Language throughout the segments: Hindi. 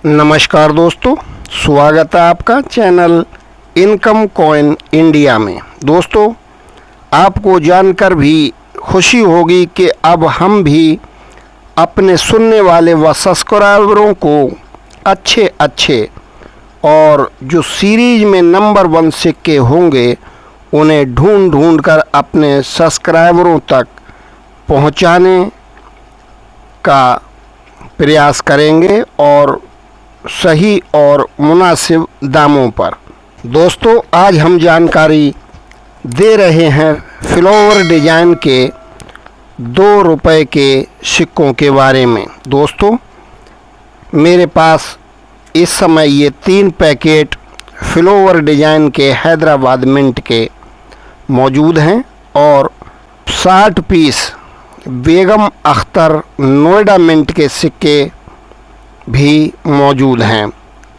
नमस्कार दोस्तों, स्वागत है आपका चैनल इनकम कॉइन इंडिया में। दोस्तों, आपको जानकर भी खुशी होगी कि अब हम भी अपने सुनने वाले व सब्सक्राइबरों को अच्छे और जो सीरीज में नंबर 1 सिक्के होंगे उन्हें ढूंढ कर अपने सब्सक्राइबरों तक पहुंचाने का प्रयास करेंगे और सही और मुनासिब दामों पर। दोस्तों, आज हम जानकारी दे रहे हैं फ्लावर डिजाइन के 2 रुपए के सिक्कों के बारे में। दोस्तों, मेरे पास इस समय ये 3 पैकेट फ्लावर डिजाइन के हैदराबाद मिंट के मौजूद हैं और 60 पीस बेगम अख्तर नोएडा मिंट के सिक्के भी मौजूद हैं।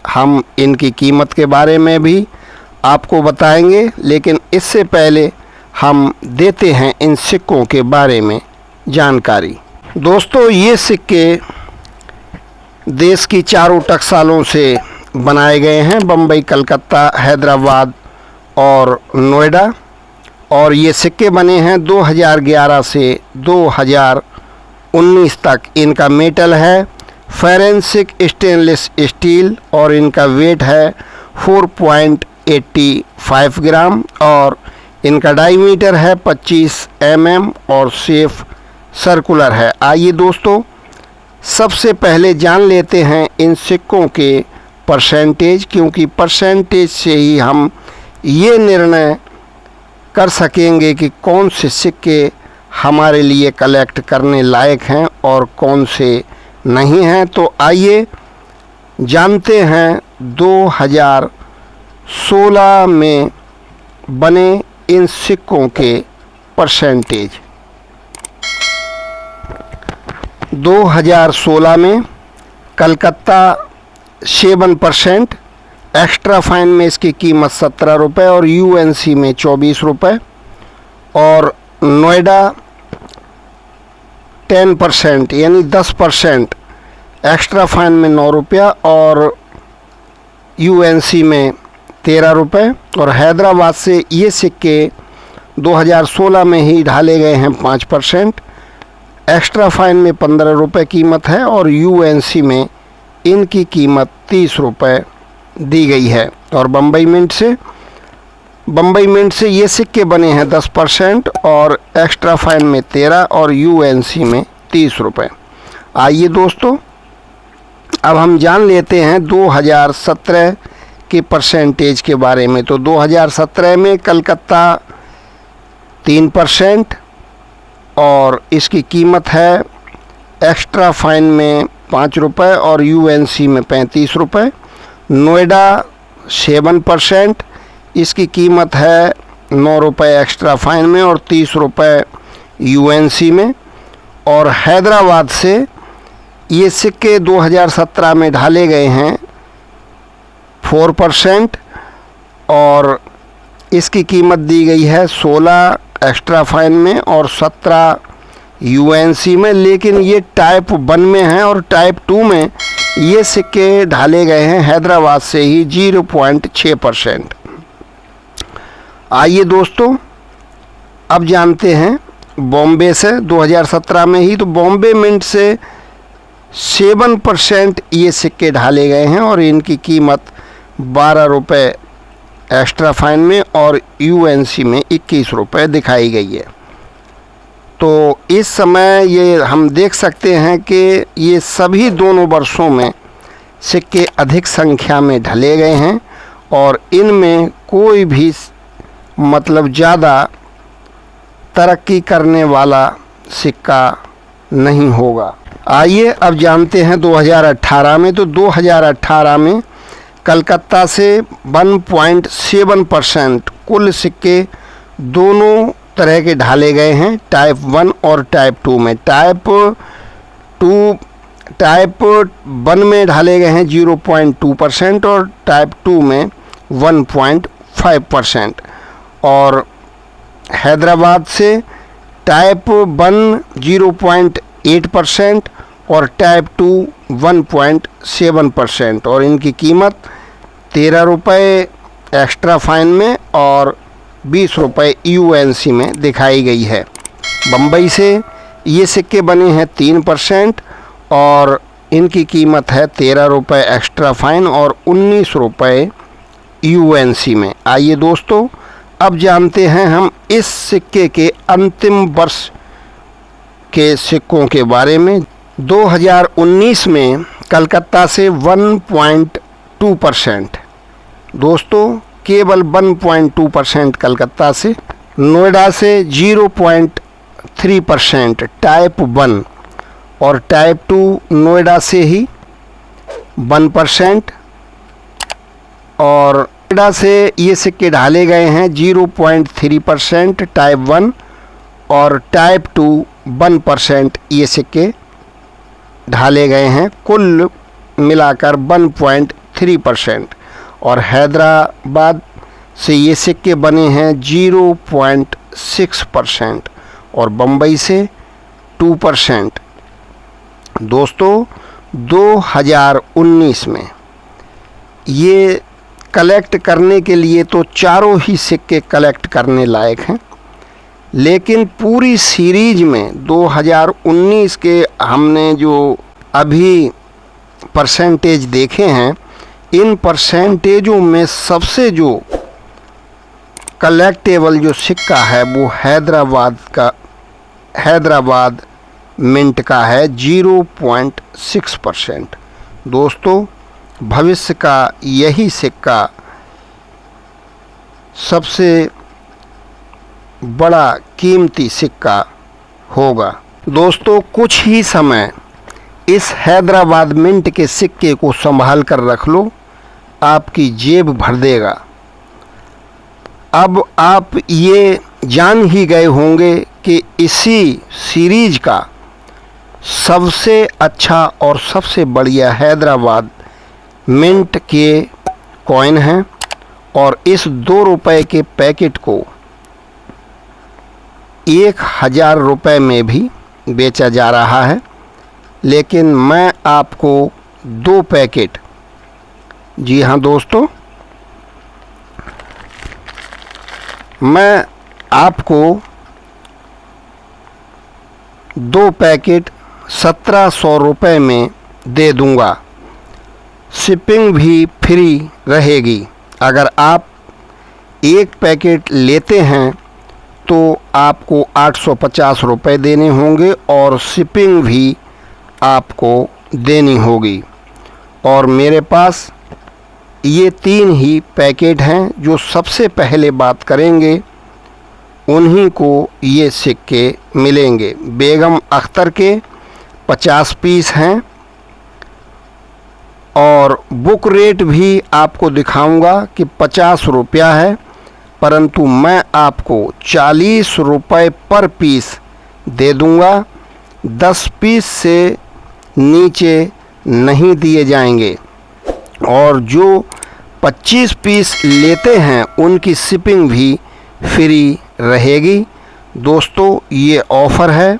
हम इनकी कीमत के बारे में भी आपको बताएंगे, लेकिन इससे पहले हम देते हैं इन सिक्कों के बारे में जानकारी। दोस्तों, ये सिक्के देश की चारों टकसालों से बनाए गए हैं, बम्बई, कलकत्ता, हैदराबाद और नोएडा। और ये सिक्के बने हैं 2011 से 2019 तक। इनका मेटल है फॉरेंसिक स्टेनलेस स्टील और इनका वेट है 4.85 ग्राम और इनका डायमीटर है 25 mm और शेप सर्कुलर है। आइए दोस्तों, सबसे पहले जान लेते हैं इन सिक्कों के परसेंटेज, क्योंकि परसेंटेज से ही हम ये निर्णय कर सकेंगे कि कौन से सिक्के हमारे लिए कलेक्ट करने लायक हैं और कौन से नहीं हैं। तो आइए जानते हैं 2016 में बने इन सिक्कों के परसेंटेज। 2016 में कलकत्ता 7%, एक्स्ट्रा फाइन में इसकी कीमत 17 रुपये और यूएनसी में 24 रुपये, और नोएडा 10% यानी 10%, एक्स्ट्रा फाइन में 9 रुपया और यूएनसी में 13 रुपये। और हैदराबाद से ये सिक्के 2016 में ही ढाले गए हैं 5%, एक्स्ट्रा फाइन में 15 रुपये कीमत है और यूएनसी में इनकी कीमत 30 रुपये दी गई है। और बम्बई मिंट से ये सिक्के बने हैं 10% और एक्स्ट्रा फाइन में 13 और यूएनसी में 30 रुपये। आइए दोस्तों, अब हम जान लेते हैं 2017 के परसेंटेज के बारे में। तो 2017 में कलकत्ता 3% और इसकी कीमत है एक्स्ट्रा फाइन में 5 रुपये और यूएनसी में 35 रुपये। नोएडा 7%, इसकी कीमत है 9 रुपये एक्स्ट्रा फाइन में और 30 रुपये यूएनसी में। और हैदराबाद से ये सिक्के 2017 में ढाले गए हैं 4% और इसकी कीमत दी गई है 16 एक्स्ट्रा फाइन में और 17 यूएनसी में। लेकिन ये टाइप 1 में हैं और टाइप 2 में ये सिक्के ढाले गए हैं हैदराबाद से ही 0.6%। आइए दोस्तों, अब जानते हैं बॉम्बे से 2017 में ही। तो बॉम्बे मिंट से 7% ये सिक्के ढाले गए हैं और इनकी कीमत 12 रुपये एक्स्ट्रा फाइन में और यूएनसी में 21 रुपये दिखाई गई है। तो इस समय ये हम देख सकते हैं कि ये सभी दोनों वर्षों में सिक्के अधिक संख्या में ढले गए हैं और इनमें कोई भी मतलब ज़्यादा तरक्की करने वाला सिक्का नहीं होगा। आइए अब जानते हैं 2018 में। तो 2018 में कलकत्ता से 1.7% कुल सिक्के दोनों तरह के ढाले गए हैं, टाइप 1 और टाइप 2 में। टाइप 1 में ढाले गए हैं 0.2% और टाइप 2 में 1.5%। और हैदराबाद से टाइप 1 0.8% और टाइप 2 1.7% और इनकी कीमत 13 रुपये एक्स्ट्रा फाइन में और 20 रुपये यूएनसी में दिखाई गई है। बम्बई से ये सिक्के बने हैं 3% और इनकी कीमत है 13 रुपये एक्स्ट्रा फाइन और 19 रुपये यूएनसी में। आइए दोस्तों, अब जानते हैं हम इस सिक्के के अंतिम वर्ष के सिक्कों के बारे में। 2019 में कलकत्ता से 1.2%, दोस्तों केवल 1.2% कलकत्ता से। नोएडा से 0.3% टाइप 1 और टाइप 2 नोएडा से ही 1%। और नोएडा से ये सिक्के ढाले गए हैं 0.3% टाइप 1 और टाइप 2 1% ये सिक्के ढाले गए हैं, कुल मिलाकर 1.3%। और हैदराबाद से ये सिक्के बने हैं 0.6% और बम्बई से 2%। दोस्तों 2019 में ये कलेक्ट करने के लिए तो चारों ही सिक्के कलेक्ट करने लायक हैं, लेकिन पूरी सीरीज में 2019 के हमने जो अभी परसेंटेज देखे हैं, इन परसेंटेजों में सबसे जो कलेक्टेबल जो सिक्का है वो हैदराबाद मिंट का है 0.6%। दोस्तों भविष्य का यही सिक्का सबसे बड़ा कीमती सिक्का होगा। दोस्तों कुछ ही समय इस हैदराबाद मिंट के सिक्के को संभाल कर रख लो, आपकी जेब भर देगा। अब आप ये जान ही गए होंगे कि इसी सीरीज का सबसे अच्छा और सबसे बढ़िया हैदराबाद मिंट के कॉइन हैं और इस 2 रुपये के पैकेट को 1000 रुपये में भी बेचा जा रहा है, लेकिन मैं आपको 2 पैकेट, जी हाँ दोस्तों, मैं आपको 2 पैकेट 1700 रुपये में दे दूंगा। शिपिंग भी फ्री रहेगी। अगर आप एक पैकेट लेते हैं तो आपको 850 रुपये देने होंगे और शिपिंग भी आपको देनी होगी। और मेरे पास ये 3 ही पैकेट हैं। जो सबसे पहले बात करेंगे उन्हीं को ये सिक्के मिलेंगे। बेगम अख्तर के 50 पीस हैं और बुक रेट भी आपको दिखाऊंगा कि 50 रुपया है, परंतु मैं आपको 40 रुपये पर पीस दे दूंगा। 10 पीस से नीचे नहीं दिए जाएंगे और जो 25 पीस लेते हैं उनकी शिपिंग भी फ्री रहेगी। दोस्तों ये ऑफ़र है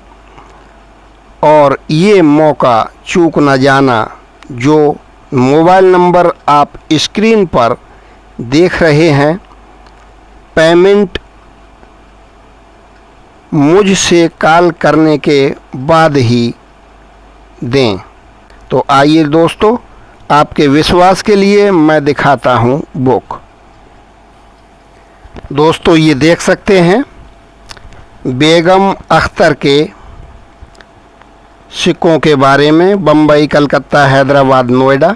और ये मौका चूक न जाना। जो मोबाइल नंबर आप स्क्रीन पर देख रहे हैं, पेमेंट मुझसे कॉल करने के बाद ही दें। तो आइए दोस्तों, आपके विश्वास के लिए मैं दिखाता हूं बुक। दोस्तों ये देख सकते हैं बेगम अख्तर के सिक्कों के बारे में, बम्बई, कलकत्ता, हैदराबाद, नोएडा।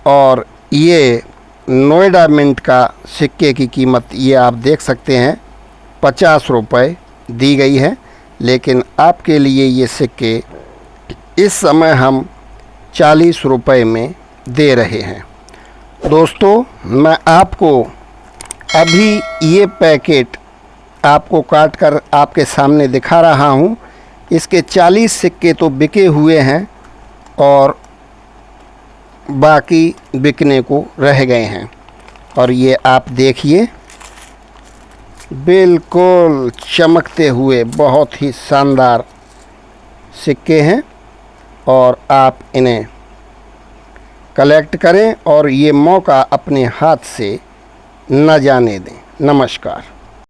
और ये नोएडा मिंट का सिक्के की कीमत ये आप देख सकते हैं 50 रुपये दी गई है, लेकिन आपके लिए ये सिक्के इस समय हम 40 रुपये में दे रहे हैं। दोस्तों मैं आपको अभी ये पैकेट आपको काट कर आपके सामने दिखा रहा हूँ। इसके 40 सिक्के तो बिके हुए हैं और बाकी बिकने को रह गए हैं। और ये आप देखिए बिल्कुल चमकते हुए बहुत ही शानदार सिक्के हैं और आप इन्हें कलेक्ट करें और ये मौका अपने हाथ से न जाने दें। नमस्कार।